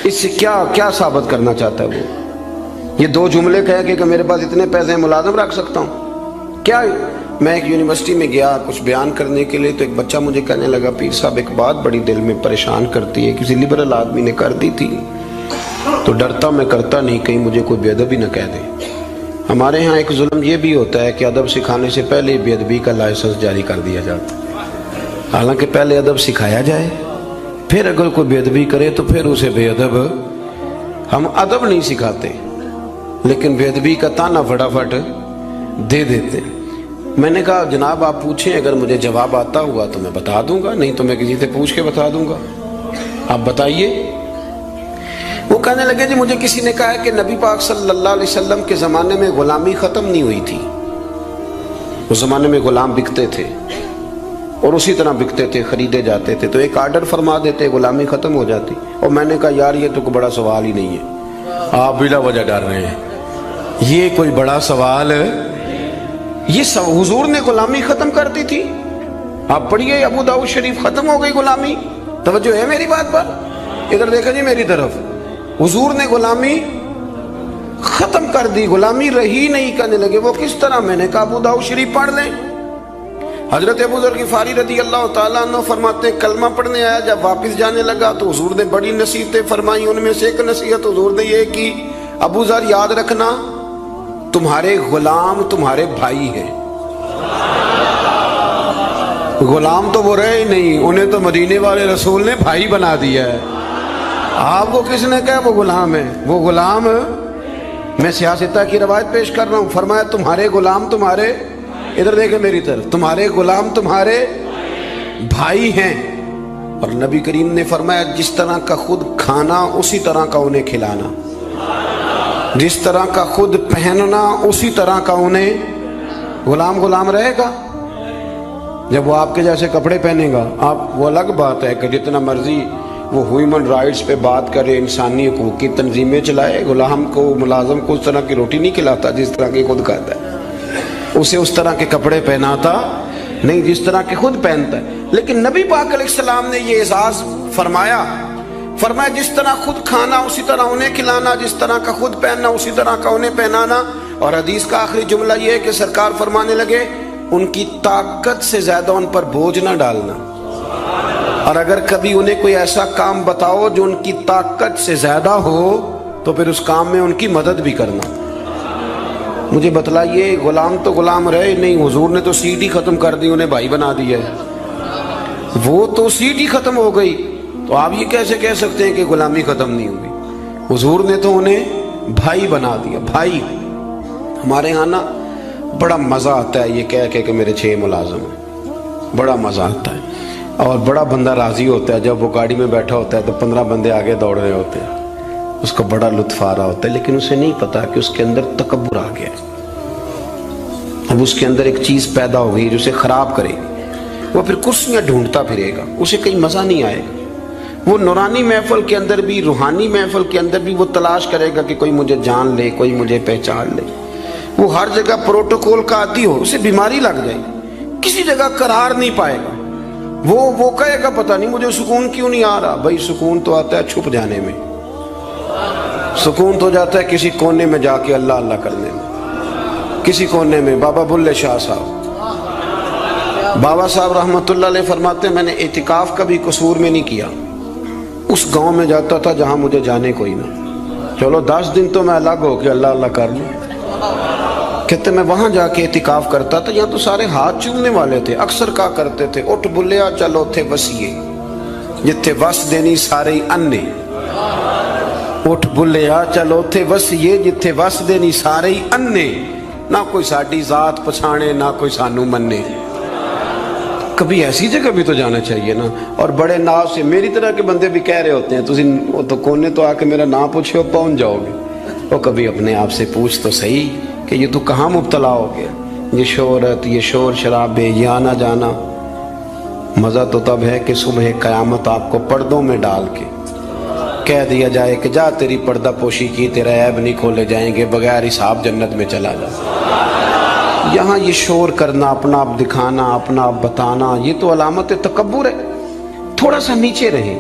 اس سے کیا ثابت کرنا چاہتا ہے وہ؟ یہ دو جملے کہہ کے کہ میرے پاس اتنے پیسے ہیں ملازم رکھ سکتا ہوں کیا؟ میں ایک یونیورسٹی میں گیا کچھ بیان کرنے کے لیے، تو ایک بچہ مجھے کہنے لگا پیر صاحب ایک بات بڑی دل میں پریشان کرتی ہے، کسی لبرل آدمی نے کر دی تھی تو ڈرتا میں کرتا نہیں، کہیں مجھے کوئی بے ادبی نہ کہہ دے۔ ہمارے ہاں ایک ظلم یہ بھی ہوتا ہے کہ ادب سکھانے سے پہلے بے ادبی کا لائسنس جاری کر دیا جاتا ہے، حالانکہ پہلے ادب سکھایا جائے، پھر اگر کوئی بے ادبی کرے تو پھر اسے بے ادب۔ ہم ادب نہیں سکھاتے لیکن بے ادبی کا تانا فٹافٹ دے دیتے ہیں۔ میں نے کہا جناب آپ پوچھیں، اگر مجھے جواب آتا ہوا تو میں بتا دوں گا، نہیں تو میں کسی سے پوچھ کے بتا دوں گا، آپ بتائیے۔ وہ کہنے لگے جی مجھے کسی نے کہا ہے کہ نبی پاک صلی اللہ علیہ وسلم کے زمانے میں غلامی ختم نہیں ہوئی تھی، اس زمانے میں غلام بکتے تھے اور اسی طرح بکتے تھے، خریدے جاتے تھے، تو ایک آرڈر فرما دیتے غلامی ختم ہو جاتی۔ اور میں نے کہا یار یہ تو کوئی بڑا سوال ہی نہیں ہے، آپ بلا وجہ ڈر رہے ہیں، یہ کوئی بڑا سوال ہے؟ یہ حضور نے غلامی ختم کر دی تھی، آپ پڑھیے ابو داؤد شریف، ختم ہو گئی غلامی۔ توجہ ہے میری بات پر؟ ادھر دیکھا جی میری طرف، حضور نے غلامی ختم کر دی، غلامی رہی نہیں۔ کہنے لگے وہ کس طرح؟ میں نے کہا ابو داؤد شریف پڑھ لیں۔ حضرت ابو ذر غفاری رضی اللہ تعالیٰ عنہ فرماتے ہیں کلمہ پڑھنے آیا، جب واپس جانے لگا تو حضور نے بڑی نصیحتیں فرمائی، ان میں سے ایک نصیحت حضور نے یہ کی ابو ذر یاد رکھنا تمہارے غلام تمہارے بھائی ہیں۔ غلام تو وہ رہے ہی نہیں، انہیں تو مدینے والے رسول نے بھائی بنا دیا ہے۔ آپ کو کس نے کہا وہ غلام ہے؟ وہ غلام، میں سیاستہ کی روایت پیش کر رہا ہوں، فرمایا تمہارے غلام تمہارے، ادھر دیکھیں میری طرف، تمہارے غلام تمہارے بھائی ہیں۔ اور نبی کریم نے فرمایا جس طرح کا خود کھانا اسی طرح کا انہیں کھلانا، جس طرح کا خود پہننا اسی طرح کا انہیں۔ غلام غلام رہے گا جب وہ آپ کے جیسے کپڑے پہنے گا؟ آپ وہ الگ بات ہے کہ جتنا مرضی وہ ہیومن رائٹس پہ بات کرے، انسانی حقوق کی تنظیمیں چلائے، غلام کو ملازم کو اس طرح کی روٹی نہیں کھلاتا جس طرح کی خود کھاتا ہے، اسے اس طرح کے کپڑے پہناتا نہیں جس طرح کے خود پہنتا ہے۔ لیکن نبی پاک علیہ السلام نے یہ اعزاز فرمایا جس طرح خود کھانا اسی طرح انہیں کھلانا، جس طرح کا خود پہننا اسی طرح کا انہیں پہنانا۔ اور حدیث کا آخری جملہ یہ ہے کہ سرکار فرمانے لگے ان کی طاقت سے زیادہ ان پر بوجھ نہ ڈالنا، اور اگر کبھی انہیں کوئی ایسا کام بتاؤ جو ان کی طاقت سے زیادہ ہو تو پھر اس کام میں ان کی مدد بھی کرنا۔ مجھے بتلائیے غلام تو غلام رہے نہیں، حضور نے تو سیٹ ہی ختم کر دی، انہیں بھائی بنا دیا ہے، وہ تو سیٹ ہی ختم ہو گئی، تو آپ یہ کیسے کہہ سکتے ہیں کہ غلامی ختم نہیں ہوئی؟ حضور نے تو انہیں بھائی بنا دیا، بھائی۔ ہمارے ہاں نا بڑا مزہ آتا ہے یہ کہہ کے کہ میرے 6 ملازم ہیں، بڑا مزہ آتا ہے، اور بڑا بندہ راضی ہوتا ہے جب وہ گاڑی میں بیٹھا ہوتا ہے تو 15 بندے آگے دوڑ رہے ہوتے ہیں، اس کو بڑا لطف آ رہا ہوتا ہے، لیکن اسے نہیں پتا کہ اس کے اندر تکبر آ گیا ہے، اب اس کے اندر ایک چیز پیدا ہو گئی جو اسے خراب کرے گی، وہ پھر کرسیاں ڈھونڈتا پھرے گا، اسے کہیں مزہ نہیں آئے گا۔ وہ نورانی محفل کے اندر بھی، روحانی محفل کے اندر بھی وہ تلاش کرے گا کہ کوئی مجھے جان لے، کوئی مجھے پہچان لے، وہ ہر جگہ پروٹوکول کا عادی ہو، اسے بیماری لگ جائے، کسی جگہ قرار نہیں پائے گا، وہ کہے گا پتہ نہیں مجھے سکون کیوں نہیں آ رہا۔ بھائی سکون تو آتا ہے چھپ جانے میں، سکون تو جاتا ہے کسی کونے میں جا کے اللہ اللہ کرنے میں، کسی کونے میں۔ بابا بلے شاہ صاحب، بابا صاحب رحمۃ اللہ علیہ فرماتے ہیں میں نے اعتکاف کبھی قصور میں نہیں کیا، اس گاؤں میں جاتا تھا جہاں مجھے جانے کوئی نہ، چلو 10 دن تو میں الگ ہو کے اللہ اللہ کر لوں، کہتے میں وہاں جا کے اعتکاف کرتا تھا، یہاں تو سارے ہاتھ چومنے والے تھے، اکثر کہا کرتے تھے اٹھ بلیا چلو تھے وسیے جتھے وس دینی سارے انے، اٹھ بلیا چلو تھے وسیے جتھے وس دینی سارے انے، نہ کوئی ساڈی ذات پچھانے نہ کوئی سانو منے۔ کبھی ایسی جگہ بھی تو جانا چاہیے نا۔ اور بڑے ناز سے میری طرح کے بندے بھی کہہ رہے ہوتے ہیں وہ تو کونے تو آ کے میرا نام پوچھے ہو پہنچ جاؤ گے، وہ کبھی اپنے آپ سے پوچھ تو صحیح کہ یہ تو کہاں مبتلا ہو گیا، یہ شہرت، یہ شور شرابے، یہ آنا جانا۔ مزہ تو تب ہے کہ صبح قیامت آپ کو پردوں میں ڈال کے کہہ دیا جائے کہ جا تیری پردہ پوشی کی، تیرے عیب نہیں کھولے جائیں گے، بغیر حساب جنت میں چلا جا۔ یہاں یہ شور کرنا، اپنا آپ دکھانا، اپنا آپ بتانا، یہ تو علامت تکبر ہے۔ تھوڑا سا نیچے رہیں،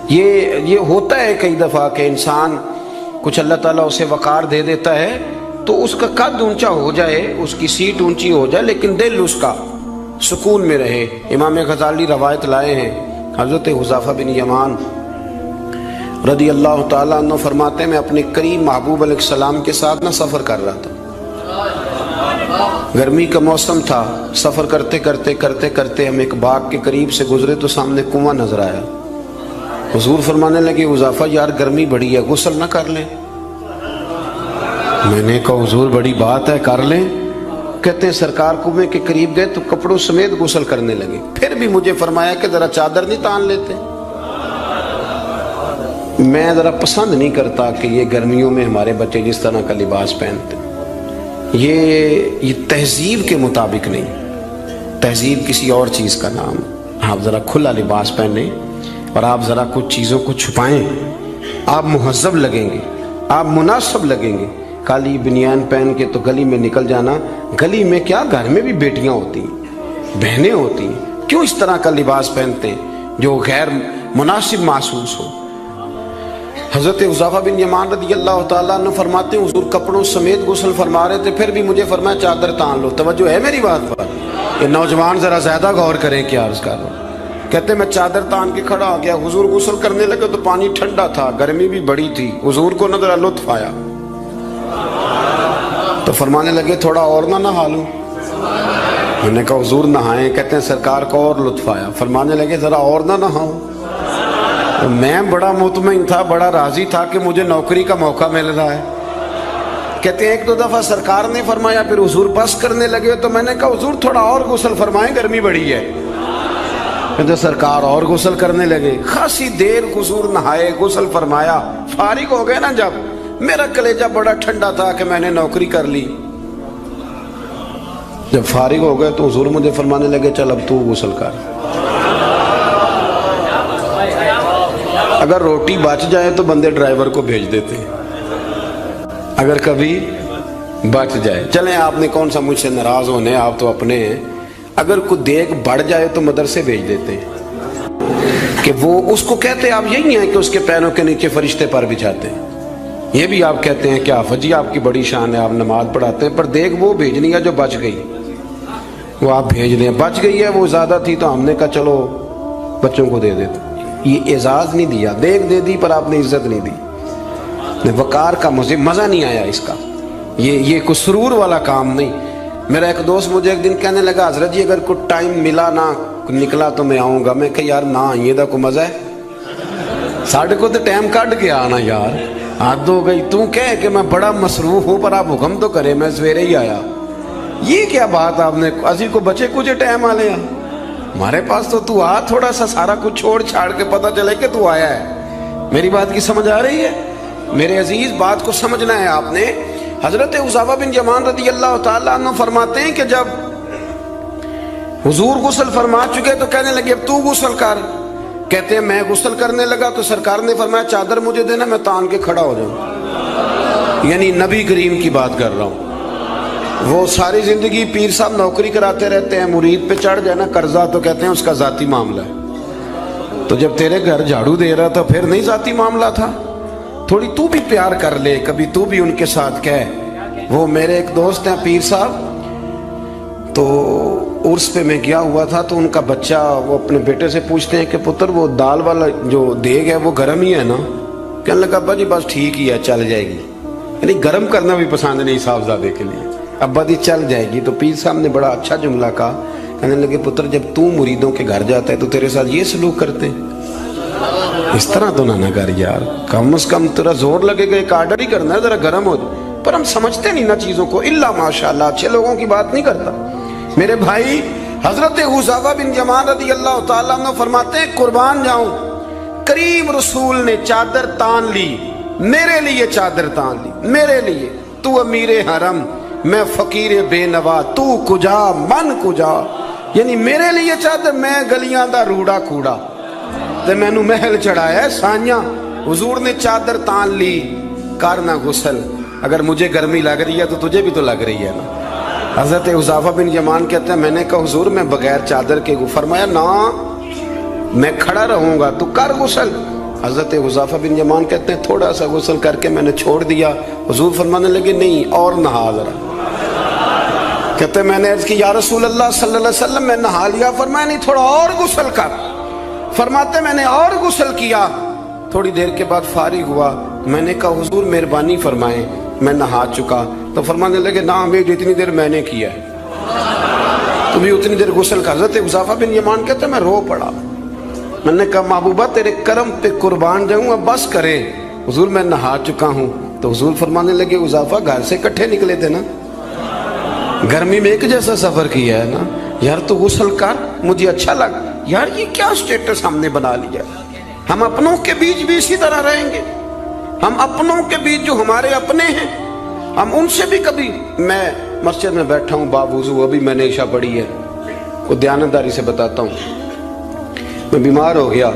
یہ ہوتا ہے کئی دفعہ کہ انسان کچھ اللہ تعالیٰ اسے وقار دے دیتا ہے تو اس کا قد اونچا ہو جائے، اس کی سیٹ اونچی ہو جائے، لیکن دل اس کا سکون میں رہے۔ امام غزالی روایت لائے ہیں، حضرت حذیفہ بن یمان رضی اللہ تعالیٰ عنہ فرماتے ہیں میں اپنے قریب محبوب علیہ السلام کے ساتھ نہ سفر کر رہا تھا، گرمی کا موسم تھا، سفر کرتے کرتے ہم ایک باغ کے قریب سے گزرے تو سامنے کنواں نظر آیا۔ حضور فرمانے لگے حذیفہ یار گرمی بڑی ہے، غسل نہ کر لیں؟ میں نے کہا حضور بڑی بات ہے، کر لیں۔ کہتے ہیں سرکار کنویں کے قریب گئے تو کپڑوں سمیت غسل کرنے لگے، پھر بھی مجھے فرمایا کہ ذرا چادر نہیں تان لیتے؟ میں ذرا پسند نہیں کرتا کہ یہ گرمیوں میں ہمارے بچے جس طرح کا لباس پہنتے، یہ تہذیب کے مطابق نہیں، تہذیب کسی اور چیز کا نام۔ آپ ذرا کھلا لباس پہنیں اور آپ ذرا کچھ چیزوں کو چھپائیں، آپ مہذب لگیں گے، آپ مناسب لگیں گے۔ کالی بنیان پہن کے تو گلی میں نکل جانا، گلی میں کیا گھر میں بھی بیٹیاں ہوتی ہیں، بہنیں ہوتی ہیں، کیوں اس طرح کا لباس پہنتے ہیں جو غیر مناسب محسوس ہو؟ حضرت حذیفہ بن یمان رضی اللہ تعالیٰ عنہ فرماتے ہیں حضور کپڑوں سمیت غسل فرما رہے تھے، پھر بھی مجھے فرمایا چادر تان لو۔ توجہ ہے میری بات پر؟ یہ نوجوان ذرا زیادہ غور کریں کیا عرض کر رہا ہوں۔ کہتے میں چادر تان کے کھڑا ہو گیا، حضور غسل کرنے لگے تو پانی ٹھنڈا تھا، گرمی بھی بڑی تھی، حضور کو نہ ذرا لطف آیا تو فرمانے لگے تھوڑا اور نہ نہا لوں؟ میں نے کہا حضور نہائیں۔ کہتے ہیں سرکار کو اور لطف آیا، فرمانے لگے ذرا اور نہ نہاؤں؟ میں بڑا مطمئن تھا، بڑا راضی تھا کہ مجھے نوکری کا موقع مل رہا ہے۔ کہتے ہیں ایک دو دفعہ سرکار نے فرمایا، پھر حضور بس کرنے لگے تو میں نے کہا حضور تھوڑا اور غسل فرمائیں، گرمی بڑی ہے۔ کہتے سرکار اور غسل کرنے لگے، خاصی دیر حضور نہائے، غسل فرمایا، فارغ ہو گئے نا جب، میرا کلیجہ بڑا ٹھنڈا تھا کہ میں نے نوکری کر لی۔ جب فارغ ہو گئے تو حضور مجھے فرمانے لگے چل اب تو غسل کر۔ اگر روٹی بچ جائے تو بندے ڈرائیور کو بھیج دیتے ہیں، اگر کبھی بچ جائے۔ چلیں آپ نے کون سا مجھ سے ناراض ہونے، آپ تو اپنے ہیں۔ اگر کوئی دیگ بڑھ جائے تو مدرسے بھیج دیتے ہیں کہ وہ اس کو کہتے ہیں آپ یہی ہیں کہ اس کے پیروں کے نیچے فرشتے پر بچھاتے ہیں، یہ بھی آپ کہتے ہیں کیا فجی آپ کی بڑی شان ہے، آپ نماز پڑھاتے ہیں، پر دیگ وہ بھیجنی ہے جو بچ گئی، وہ آپ بھیج دیں۔ بچ گئی ہے، وہ زیادہ تھی تو ہم نے کہا چلو بچوں کو دے دیتے۔ یہ اعزاز نہیں دیا، دیگ دے دی پر آپ نے عزت نہیں دی، وقار کا مزہ نہیں آیا اس کا، یہ کوئی سرور والا کام نہیں۔ میرا ایک دوست مجھے ایک دن کہنے لگا حضرت جی اگر کوئی ٹائم ملا نہ نکلا تو میں آؤں گا۔ میں کہ یار نہ آئیے دا کوئی مزہ ہے، ساڑھے کو تو ٹائم کٹ گیا آنا یار، حد ہو گئی۔ تو کہے کہ میں بڑا مصروف ہوں پر آپ حکم تو کرے، میں سویرے ہی آیا۔ یہ کیا بات آپ نے، اسی کو بچے کچھ ٹائم آ لیا ہمارے پاس تو آ، تھوڑا سا سارا کچھ چھوڑ چھاڑ کے پتہ چلے کہ تو آیا ہے۔ میری بات کی سمجھ آ رہی ہے میرے عزیز؟ بات کو سمجھنا ہے آپ نے۔ حضرت حذیفہ بن یمان رضی اللہ تعالیٰ عنہ فرماتے ہیں کہ جب حضور غسل فرما چکے تو کہنے لگے اب تو غسل کر۔ کہتے ہیں میں غسل کرنے لگا تو سرکار نے فرمایا چادر مجھے دینا، میں تان کے کھڑا ہو جاؤں۔ یعنی نبی کریم کی بات کر رہا ہوں۔ وہ ساری زندگی پیر صاحب نوکری کراتے رہتے ہیں، مرید پہ چڑھ جائے نا قرضہ تو کہتے ہیں اس کا ذاتی معاملہ ہے، تو جب تیرے گھر جھاڑو دے رہا تھا پھر نہیں ذاتی معاملہ تھا؟ تھوڑی تو بھی پیار کر لے، کبھی تو بھی ان کے ساتھ کہہ۔ وہ میرے ایک دوست ہیں پیر صاحب، تو عرس پہ میں گیا ہوا تھا تو ان کا بچہ وہ اپنے بیٹے سے پوچھتے ہیں کہ پتر وہ دال والا جو دیگ ہے وہ گرم ہی ہے نا؟ کہنے لگا ابا جی بس ٹھیک ہی ہے چل جائے گی، یعنی گرم کرنا بھی پسند نہیں صاحبزادے کے لیے، ابا جی چل جائے گی۔ تو پیر صاحب نے بڑا اچھا جملہ کہا، کہنے لگے پتر جب تو مریدوں کے گھر جاتا ہے تو تیرے ساتھ یہ سلوک کرتے ہیں، اس طرح تو نہ کر یار، کم از کم تیرا زور لگے گا ایک آرڈر ہی کرنا ہے ذرا گرم ہو جائے۔ پر ہم سمجھتے نہیں نا چیزوں کو، الا ماشاءاللہ اچھے لوگوں کی بات نہیں کرتا۔ میرے بھائی حضرت حذیفہ بن یمان رضی اللہ تعالیٰ عنہ فرماتے ہیں قربان جاؤں کریم رسول نے چادر تان لی، میرے لیے چادر تان لی، میرے لیے۔ تو امیر حرم میں فقیر بے نوا، تو کجا من کجا، یعنی میرے لیے چادر، میں گلیاں دا روڑا کوڑا تے میں نو محل چڑھایا ہے سانیاں۔ حضور نے چادر تان لی، کرنا غسل۔ اگر مجھے گرمی لگ رہی ہے تو تجھے بھی تو لگ رہی ہے نا۔ حضرت حذیفہ بن یمان کہتے ہیں میں نے کہا حضور میں بغیر چادر کے، فرمایا نا میں کھڑا رہوں گا، تو کر غسل۔ حضرت حذیفہ بن یمان کہتے ہیں تھوڑا سا غسل کر کے میں نے چھوڑ دیا، حضور فرمانے لگے نہیں اور نہا ذرا۔ کہتے ہیں میں نے عرض کی یا رسول اللہ صلی اللہ علیہ وسلم میں نہا لیا، فرمایا نہیں تھوڑا اور غسل کر۔ فرماتے میں نے اور غسل کیا، تھوڑی دیر کے بعد فارغ ہوا، میں نے کہا حضور مہربانی فرمائیں میں نہا چکا، تو فرمانے لگے نہ امیر جتنی دیر میں نے کیا ہے تو بھی اتنی دیر غسل کر۔ حضرت حذیفہ بن یمان کہتے ہیں میں رو پڑا، میں نے کہا محبوبہ تیرے کرم پہ قربان جاؤں، اب بس کرے، حضور میں نہا چکا ہوں۔ تو حضور فرمانے لگے حذیفہ گھر سے کٹھے نکلے تھے نا، گرمی میں ایک جیسا سفر کیا ہے نا، یار تو غسل کر، مجھے اچھا لگا یار یہ کیا سٹیٹس ہم نے بنا لیا۔ ہم اپنوں کے بیچ بھی اسی طرح رہیں گے، ہم اپنوں کے بیچ جو ہمارے اپنے ہیں ہم ان سے بھی کبھی، میں مسجد میں بیٹھا ہوں باوضو، ابھی میں نے عشاء پڑھی ہے، کو دیانتداری سے بتاتا ہوں، میں بیمار ہو گیا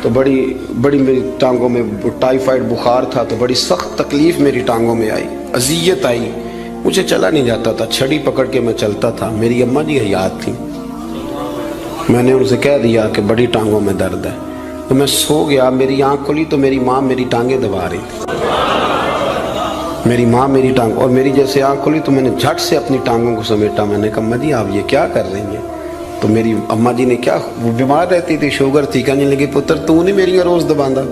تو بڑی میری ٹانگوں میں ٹائیفائڈ بخار تھا، تو بڑی سخت تکلیف میری ٹانگوں میں آئی، اذیت آئی، مجھے چلا نہیں جاتا تھا، چھڑی پکڑ کے میں چلتا تھا۔ میری اماں جی حیات تھیں، میں نے ان سے کہہ دیا کہ بڑی ٹانگوں میں درد ہے، تو میں سو گیا، میری آنکھ کھلی تو میری ماں میری ٹانگیں دبا رہی تھی، میری ماں میری ٹانگ، اور میری جیسے آنکھ کھلی تو میں نے جھٹ سے اپنی ٹانگوں کو سمیٹا، میں نے کہا اماں جی آپ یہ کیا کر رہی ہیں؟ تو میری اماں جی نے کیا، وہ بیمار رہتی تھی، شوگر تھی، کہنے لگی پتر تو نہیں میری روز دباندہ،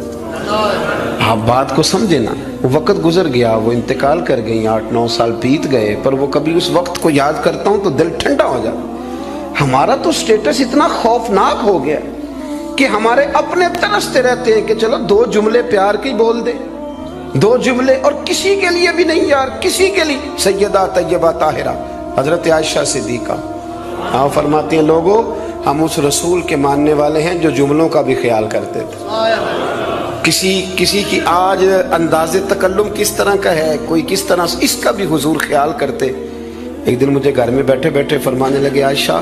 آپ بات کو سمجھے نا۔ وہ وقت گزر گیا، وہ انتقال کر گئی، 8-9 سال بیت گئے، پر وہ کبھی اس وقت کو یاد کرتا ہوں تو دل ٹھنڈا ہو جاتا۔ ہمارا تو سٹیٹس اتنا خوفناک ہو گیا کہ ہمارے اپنے ترستے رہتے ہیں کہ چلو 2 جملے پیار کے بول دے، 2 جملے، اور کسی کے لیے بھی نہیں یار، کسی کے لیے۔ سیدہ طیبہ طاہرہ حضرت عائشہ صدیقہ آپ فرماتی ہیں لوگوں ہم اس رسول کے ماننے والے ہیں جو جملوں کا بھی خیال کرتے تھے، کسی کی آج انداز تکلم کس طرح کا ہے، کوئی کس طرح، اس کا بھی حضور خیال کرتے۔ ایک دن مجھے گھر میں بیٹھے بیٹھے فرمانے لگے عائشہ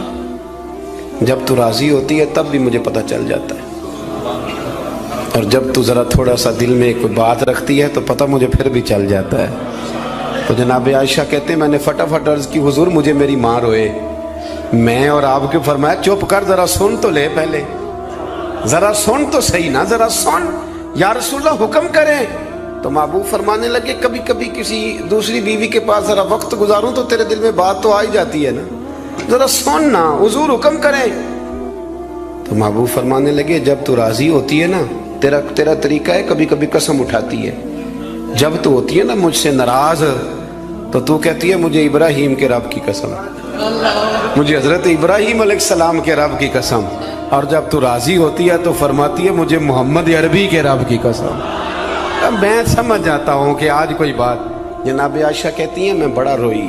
جب تو راضی ہوتی ہے تب بھی مجھے پتہ چل جاتا ہے، اور جب تو ذرا تھوڑا سا دل میں کوئی بات رکھتی ہے تو پتہ مجھے پھر بھی چل جاتا ہے۔ تو جناب عائشہ کہتے ہیں میں نے فٹافٹ عرض کی حضور مجھے میری ماں روئے، میں اور آپ کو فرمایا چپ کر ذرا سن تو لے، پہلے ذرا سن تو صحیح نا، ذرا سن یا رسول اللہ حکم کریں۔ تو محبوب فرمانے لگے کبھی کبھی کسی دوسری بیوی کے پاس ذرا وقت گزاروں تو تیرے دل میں بات تو آ ہی جاتی ہے نا، ذرا سن نا، حضور حکم کریں۔ تو محبوب فرمانے لگے جب تو راضی ہوتی ہے نا، تیرا طریقہ ہے کبھی کبھی قسم اٹھاتی ہے، جب تو ہوتی ہے نا مجھ سے ناراض تو تو کہتی ہے مجھے ابراہیم کے رب کی قسم، مجھے حضرت ابراہیم علیہ السلام کے رب کی قسم، اور جب تو راضی ہوتی ہے تو فرماتی ہے مجھے محمد عربی کے رب کی قسم۔ اب میں سمجھ جاتا ہوں کہ آج کوئی بات، جناب عائشہ کہتی ہیں میں بڑا روئی،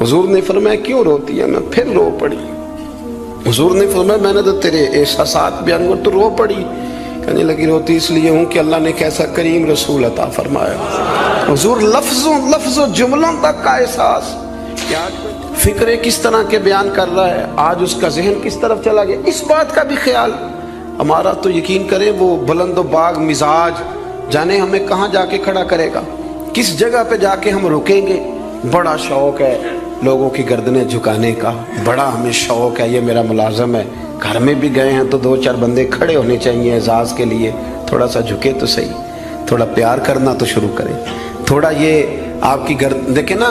حضور نے فرمایا کیوں روتی ہے؟ میں پھر رو پڑی، حضور نے فرمایا میں نے تو تیرے احساسات بیان کر تو رو پڑی، کہنے لگی روتی اس لیے ہوں کہ اللہ نے کیسا کریم رسول عطا فرمایا۔ حضور لفظوں جملوں تک کا احساس، کیا فکریں کس طرح کے بیان کر رہا ہے، آج اس کا ذہن کس طرف چلا گیا، اس بات کا بھی خیال ہمارا تو یقین کریں وہ بلند و باغ مزاج جانے ہمیں کہاں جا کے کھڑا کرے گا، کس جگہ پہ جا کے ہم رکیں گے۔ بڑا شوق ہے لوگوں کی گردنیں جھکانے کا، بڑا ہمیں شوق ہے، یہ میرا ملازم ہے، گھر میں بھی گئے ہیں تو 2-4 بندے کھڑے ہونے چاہیے اعزاز کے لیے، تھوڑا سا جھکے تو صحیح، تھوڑا پیار کرنا تو شروع کریں، تھوڑا یہ آپ کی گردن دیکھیں نا،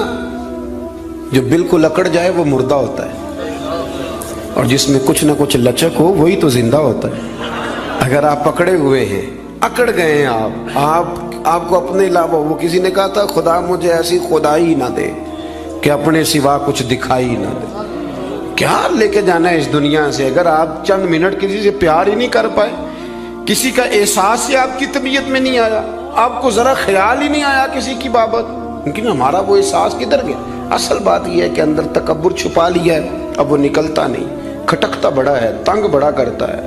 جو بالکل اکڑ جائے وہ مردہ ہوتا ہے، اور جس میں کچھ نہ کچھ لچک ہو وہی تو زندہ ہوتا ہے۔ اگر آپ پکڑے ہوئے ہیں، اکڑ گئے ہیں آپ کو اپنے علاوہ، وہ کسی نے کہا تھا خدا مجھے ایسی خدائی نہ دے کہ اپنے سوا کچھ دکھائی نہ دے۔ کیا لے کے جانا ہے اس دنیا سے اگر آپ چند منٹ کسی سے پیار ہی نہیں کر پائے، کسی کا احساس ہی آپ کی طبیعت میں نہیں آیا، آپ کو ذرا خیال ہی نہیں آیا کسی کی بابت، لیکن ہمارا وہ احساس کدھر گیا؟ اصل بات یہ ہے کہ اندر تکبر چھپا لیا ہے، اب وہ نکلتا نہیں، کھٹکتا بڑا ہے، تنگ بڑا کرتا ہے،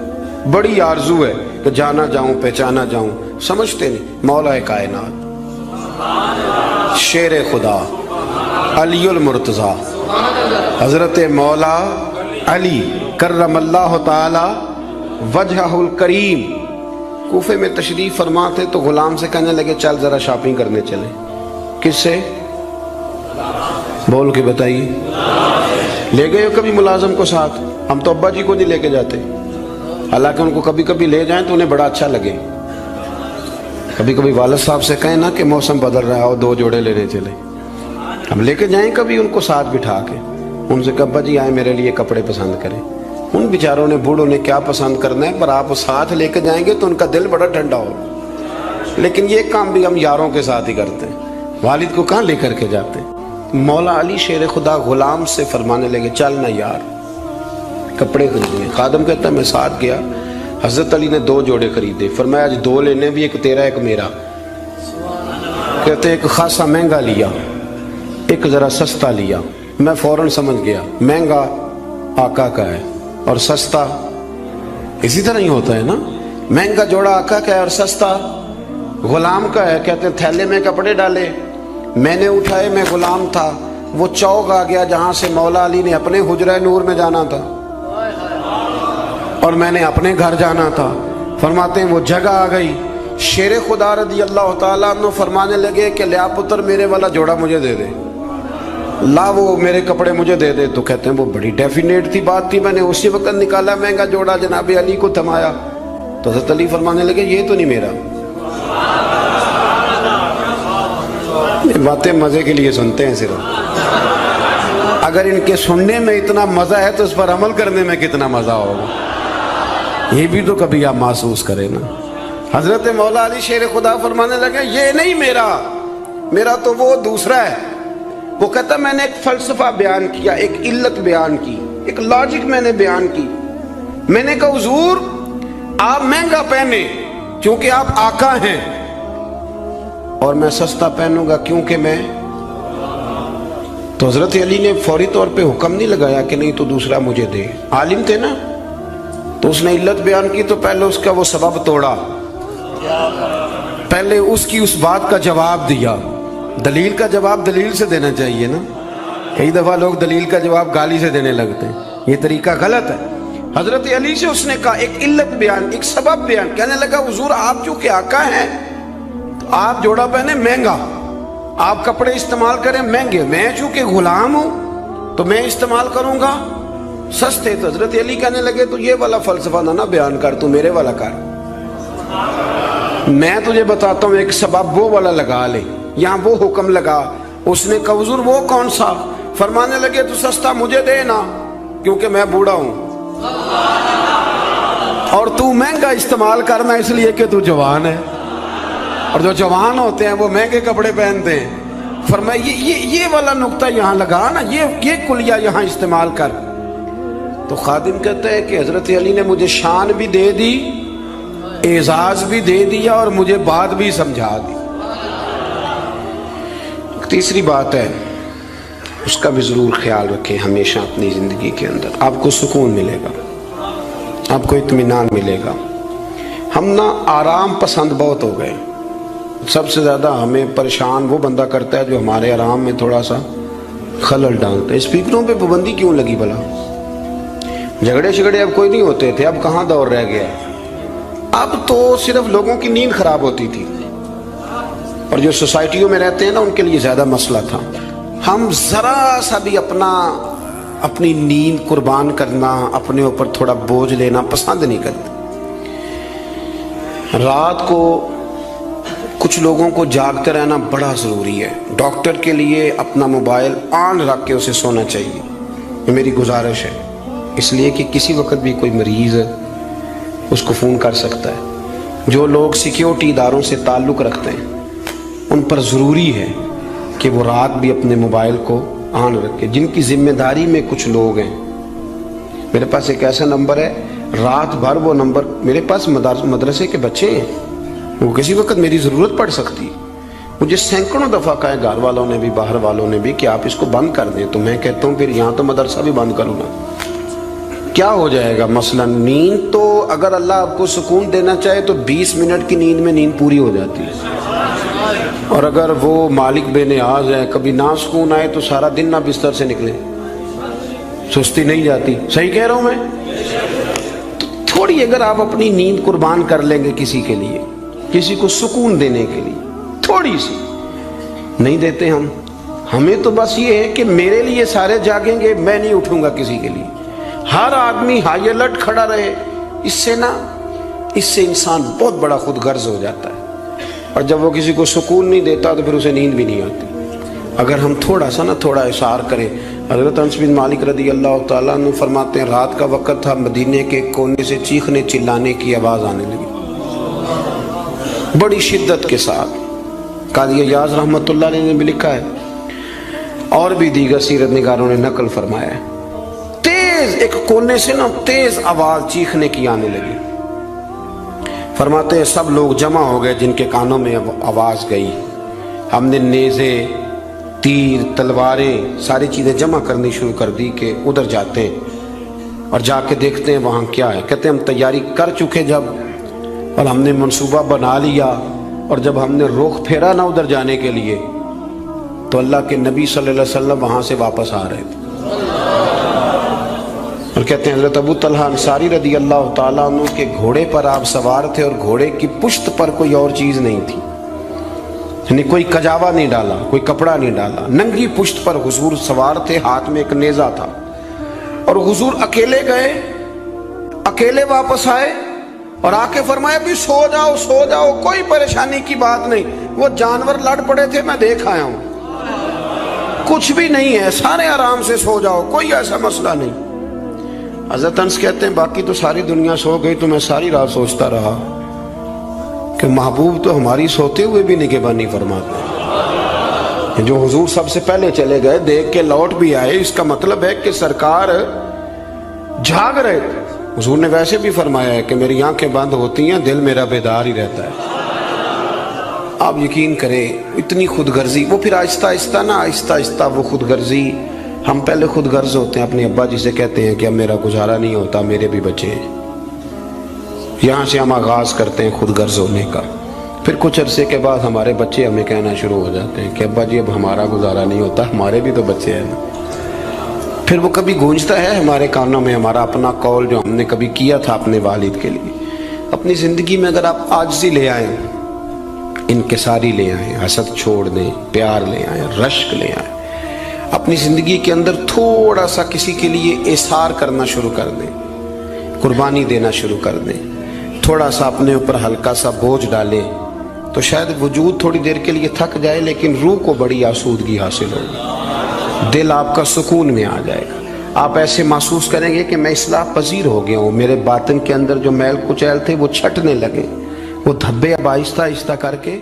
بڑی آرزو ہے کہ جانا جاؤں پہچانا جاؤں، سمجھتے نہیں۔ مولا کائنات شیر خدا علی المرتضیٰ حضرت مولا علی کرم اللہ تعالی وجہہ الکریم کوفے میں تشریف فرما تھے تو غلام سے کہنے لگے چل ذرا شاپنگ کرنے چلیں۔ کس سے؟ بول کے بتائیے، لے گئے ہو کبھی ملازم کو ساتھ؟ ہم تو ابا جی کو نہیں لے کے جاتے، حالانکہ ان کو کبھی کبھی لے جائیں تو انہیں بڑا اچھا لگے. کبھی کبھی والد صاحب سے کہیں نا کہ موسم بدل رہا ہے اور 2 جوڑے لینے چلے, ہم لے کے جائیں کبھی ان کو ساتھ بٹھا کے, ان سے کہا ابا جی آئیں میرے لیے کپڑے پسند کریں. ان بیچاروں نے بوڑھوں نے کیا پسند کرنا ہے, پر آپ ساتھ لے کے جائیں گے تو ان کا دل بڑا ٹھنڈا ہوگا. لیکن یہ کام بھی ہم یاروں کے ساتھ ہی کرتے ہیں, والد کو کہاں لے کر کے جاتے ہیں. مولا علی شیر خدا غلام سے فرمانے لگے چل نا یار کپڑے خریدنے. خادم کہتا ہے میں ساتھ گیا, حضرت علی نے 2 جوڑے خریدے. فرمایا آج 2 لینے, بھی ایک تیرا ایک میرا. کہتے ایک خاصا مہنگا لیا, ایک ذرا سستا لیا. میں فوراً سمجھ گیا مہنگا آقا کا ہے اور سستا اسی طرح ہی ہوتا ہے نا. مہنگا جوڑا آقا کا ہے اور سستا غلام کا ہے. کہتے ہیں تھیلے میں کپڑے ڈالے, میں نے اٹھائے, میں غلام تھا. وہ چوک آ گیا جہاں سے مولا علی نے اپنے حجرہ نور میں جانا تھا اور میں نے اپنے گھر جانا تھا. فرماتے ہیں وہ جگہ آ گئی. شیر خدا رضی اللہ تعالیٰ عنہ فرمانے لگے کہ لیا پتر میرے والا جوڑا مجھے دے دے, لا وہ میرے کپڑے مجھے دے دے. تو کہتے ہیں وہ بڑی ڈیفینیٹ تھی بات تھی, میں نے اسی وقت نکالا مہنگا جوڑا, جناب علی کو تھمایا. تو حضرت علی فرمانے لگے یہ تو نہیں میرا. باتیں مزے کے لیے سنتے ہیں صرف, اگر ان کے سننے میں اتنا مزہ ہے تو اس پر عمل کرنے میں کتنا مزہ ہوگا, یہ بھی تو کبھی آپ محسوس کریں نا. حضرت مولا علی شیر خدا فرمانے لگے یہ نہیں میرا, میرا تو وہ دوسرا ہے. وہ کہتا میں نے ایک فلسفہ بیان کیا, ایک علت بیان کی, ایک لاجک میں نے بیان کی. میں نے کہا حضور آپ مہنگا پہنے کیونکہ آپ آقا ہیں, اور میں سستا پہنوں گا کیونکہ میں. تو حضرت علی نے فوری طور پہ حکم نہیں لگایا کہ نہیں تو دوسرا مجھے دے. عالم تھے نا, تو اس نے علت بیان کی تو پہلے اس کا وہ سبب توڑا, پہلے اس کی اس بات کا جواب دیا. دلیل کا جواب دلیل سے دینا چاہیے نا. کئی دفعہ لوگ دلیل کا جواب گالی سے دینے لگتے ہیں, یہ طریقہ غلط ہے. حضرت علی سے اس نے کہا ایک علت بیان, ایک سبب بیان. کہنے لگا حضور آپ چونکہ آقا ہیں, آپ جوڑا پہنے مہنگا, آپ کپڑے استعمال کریں مہنگے, میں چونکہ غلام ہوں تو میں استعمال کروں گا سستے. تو حضرت علی کہنے لگے تو یہ والا فلسفہ نہ بیان کر, تو میرے والا کر. میں تجھے بتاتا ہوں ایک سبب وہ والا لگا لے. یہاں وہ حکم لگا. اس نے کہا حضور وہ کون سا؟ فرمانے لگے تو سستا مجھے دے نا کیونکہ میں بوڑھا ہوں, اور تو مہنگا استعمال کرنا اس لیے کہ تو جوان ہے, اور جو جوان ہوتے ہیں وہ مہنگے کپڑے پہنتے ہیں. فرمایا یہ والا نقطہ یہاں لگا نا, یہ کلیہ یہاں استعمال کر. تو خادم کہتا ہے کہ حضرت علی نے مجھے شان بھی دے دی, اعزاز بھی دے دیا, اور مجھے بات بھی سمجھا دی. تیسری بات ہے, اس کا بھی ضرور خیال رکھیں ہمیشہ اپنی زندگی کے اندر. آپ کو سکون ملے گا, آپ کو اطمینان ملے گا. ہم نا آرام پسند بہت ہو گئے. سب سے زیادہ ہمیں پریشان وہ بندہ کرتا ہے جو ہمارے آرام میں تھوڑا سا خلل ڈالتا ہے. اسپیکروں پہ پابندی کیوں لگی بھلا؟ جھگڑے شگڑے اب کوئی نہیں ہوتے تھے, اب کہاں دور رہ گیا. اب تو صرف لوگوں کی نیند خراب ہوتی تھی, اور جو سوسائٹیوں میں رہتے ہیں نا ان کے لیے زیادہ مسئلہ تھا. ہم ذرا سا بھی اپنی نیند قربان کرنا, اپنے اوپر تھوڑا بوجھ لینا پسند نہیں کرتے. رات کو کچھ لوگوں کو جاگتے رہنا بڑا ضروری ہے. ڈاکٹر کے لیے اپنا موبائل آن رکھ کے اسے سونا چاہیے, یہ میری گزارش ہے. اس لیے کہ کسی وقت بھی کوئی مریض اس کو فون کر سکتا ہے. جو لوگ سیکیورٹی اداروں سے تعلق رکھتے ہیں ان پر ضروری ہے کہ وہ رات بھی اپنے موبائل کو آن رکھے. جن کی ذمہ داری میں کچھ لوگ ہیں, میرے پاس ایک ایسا نمبر ہے, رات بھر وہ نمبر, میرے پاس مدرسے کے بچے ہیں, وہ کسی وقت میری ضرورت پڑ سکتی ہے. مجھے سینکڑوں دفعہ کہا ہے گھر والوں نے بھی باہر والوں نے بھی کہ آپ اس کو بند کر دیں, تو میں کہتا ہوں پھر یہاں تو مدرسہ بھی بند کروں گا. کیا ہو جائے گا؟ مثلا نیند تو اگر اللہ آپ کو سکون دینا چاہے تو 20 منٹ کی نیند میں نیند پوری ہو جاتی ہے, اور اگر وہ مالک بے نیاز ہے, کبھی نہ سکون آئے تو سارا دن نہ بستر سے نکلے, سستی نہیں جاتی. صحیح کہہ رہا ہوں میں؟ تو تھوڑی اگر آپ اپنی نیند قربان کر لیں گے کسی کے لیے, کسی کو سکون دینے کے لیے, تھوڑی سی نہیں دیتے ہم. ہمیں تو بس یہ ہے کہ میرے لیے سارے جاگیں گے, میں نہیں اٹھوں گا کسی کے لیے. ہر آدمی ہائی الرٹ کھڑا رہے, اس سے انسان بہت بڑا خود غرض ہو جاتا ہے، اور جب وہ کسی کو سکون نہیں دیتا تو پھر اسے نیند بھی نہیں آتی۔ اگر ہم تھوڑا اشار کریں، حضرت انس بن مالک رضی اللہ تعالیٰ عنہ فرماتے ہیں رات کا وقت تھا، مدینے کے کونے سے چیخنے چلانے کی آواز آنے لگی بڑی شدت کے ساتھ۔ قاضی ایاز رحمۃ اللہ علیہ نے بھی لکھا ہے اور بھی دیگر سیرت نگاروں نے نقل فرمایا ہے، تیز ایک کونے سے تیز آواز چیخنے کی آنے لگی۔ فرماتے ہیں سب لوگ جمع ہو گئے جن کے کانوں میں آواز گئی، ہم نے نیزے، تیر، تلواریں، ساری چیزیں جمع کرنی شروع کر دی کہ ادھر جاتے ہیں اور جا کے دیکھتے ہیں وہاں کیا ہے۔ کہتے ہیں ہم تیاری کر چکے جب، اور ہم نے منصوبہ بنا لیا، اور جب ہم نے رخ پھیرا نا ادھر جانے کے لیے تو اللہ کے نبی صلی اللہ علیہ وسلم وہاں سے واپس آ رہے تھے۔ اور کہتے ہیں حضرت ابو طلحہ انصاری رضی اللہ تعالیٰ عنہ کے گھوڑے پر آپ سوار تھے، اور گھوڑے کی پشت پر کوئی اور چیز نہیں تھی، یعنی کوئی کجاوا نہیں ڈالا، کوئی کپڑا نہیں ڈالا، ننگی پشت پر حضور سوار تھے، ہاتھ میں ایک نیزہ تھا، اور حضور اکیلے گئے، اکیلے واپس آئے، اور آ کے فرمایا بھی سو جاؤ سو جاؤ، کوئی پریشانی کی بات نہیں، وہ جانور لڑ پڑے تھے میں دیکھ آیا ہوں، کچھ بھی نہیں ہے، سارے آرام سے سو جاؤ، کوئی ایسا مسئلہ نہیں۔ حضرت انس کہتے ہیں باقی تو ساری دنیا سو گئی تو میں ساری رات سوچتا رہا کہ محبوب تو ہماری سوتے ہوئے بھی نگہبانی فرماتے ہیں، جو حضور سب سے پہلے چلے گئے دیکھ کے لوٹ بھی آئے، اس کا مطلب ہے کہ سرکار جاگ رہے تھے۔ حضور نے ویسے بھی فرمایا ہے کہ میری آنکھیں بند ہوتی ہیں دل میرا بیدار ہی رہتا ہے۔ آپ یقین کریں اتنی خود غرضی، وہ پھر آہستہ آہستہ وہ خود غرضی، ہم پہلے خود غرض ہوتے ہیں، اپنے ابا جی سے کہتے ہیں کہ اب میرا گزارا نہیں ہوتا، میرے بھی بچے ہیں، یہاں سے ہم آغاز کرتے ہیں خود غرض ہونے کا۔ پھر کچھ عرصے کے بعد ہمارے بچے ہمیں کہنا شروع ہو جاتے ہیں کہ ابا جی اب ہمارا گزارا نہیں ہوتا، ہمارے بھی تو بچے ہیں نا۔ پھر وہ کبھی گونجتا ہے ہمارے کانوں میں ہمارا اپنا قول جو ہم نے کبھی کیا تھا اپنے والد کے لیے۔ اپنی زندگی میں اگر آپ عاجزی لے آئیں، انکساری لے آئیں، حسد چھوڑ دیں، پیار لے آئیں، رشک لے آئیں، اپنی زندگی کے اندر تھوڑا سا کسی کے لیے احسار کرنا شروع کر دیں، قربانی دینا شروع کر دیں، تھوڑا سا اپنے اوپر ہلکا سا بوجھ ڈالیں، تو شاید وجود تھوڑی دیر کے لیے تھک جائے لیکن روح کو بڑی آسودگی حاصل ہوگی، دل آپ کا سکون میں آ جائے گا، آپ ایسے محسوس کریں گے کہ میں اصلاح پذیر ہو گیا ہوں، میرے باطن کے اندر جو میل کچیل تھے وہ چھٹنے لگے، وہ دھبے اب آہستہ آہستہ کر کے